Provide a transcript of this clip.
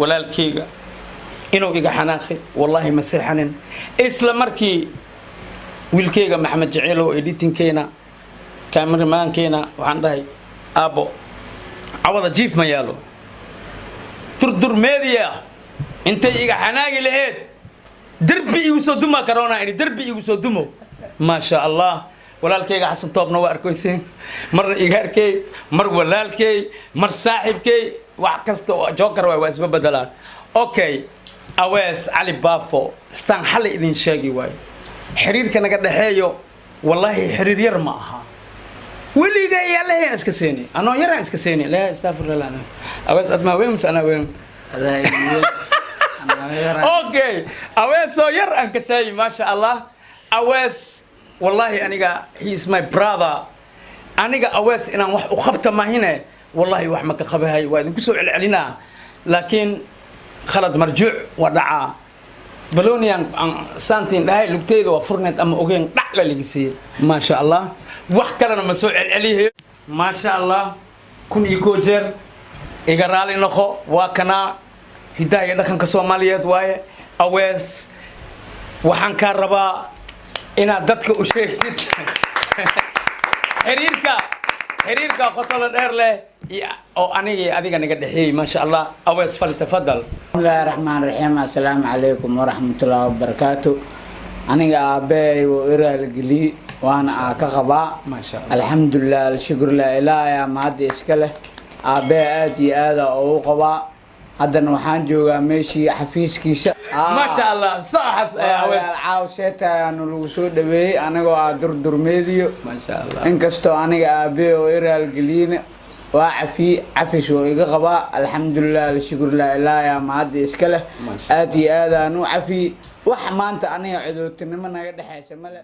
walaalkeyga inuu iga xanaaqay wallahi ma seexanin isla markii wiilkeyga maxamed jaceelow editingkeena cameramankeena waxaan dhahay abo awada jiif ma yaalo durdur media intay iga xanaaqi lahayd darbi igu soo duma corona in darbi igu soo dumo ma sha Allah walaalkeyga xasan toobna waa arkoyseen mar iga arkay mar walaalkey mar saaxibkey wax kasta oo joker waa isba bedelaan okay awees ali baafo san xal idin sheegi waay xiriirka naga dhaxeeyo wallahi xiriir yar ma aha waliga yalahay iska seeni ano yar iska seeni la astaghfirullah awees adma weyn sana weyn okay awees so yar an ka say ma sha Allah awees wallahi aniga he is my brother aniga awees inaan wax u qabta maahine wallahi wax ma ka qabahay waa idin ku soo celcelina laakiin khalad marjuuc wadacaa baloniyan santin dhahay lugteedu waa furneed ama ogeen dhac la ligisay ma sha Allah wax kalena ma soo celceliyo ma sha Allah kun iyo jeer iga raali noqo waa kana hidaaya dhaqanka Soomaaliyeed waaye awees waxaan ka rabaa inaad dadka u sheegtid xiriirka qotolo dheer leh oo aniga adiga naga dhaxeey ma sha Allah awees fal tafadal bismillahir rahmanir rahim assalamu alaykum wa rahmatullahi wa barakatuh aniga aabay oo iraal gali waana ka qabaa ma sha Allah alxamdulillah shukr la ilaaha ma hadi iska leh aabay aad iyo aad oo qabaa haddana waxaan joogaa meeshii xafiiskiisa ma sha Allah saxas awees caawsheeta aanu lagu soo dhaweeyay anagoo durdurmeediyo ma sha Allah inkastoo aniga aabay oo iraal galiina waa cafis oo iga qabaa alxamdulillah shukr la ilaaha ma hadi iska leh aad iyo aad aanu cafi wax maanta aniga cidootinimo naga dhaxaysa male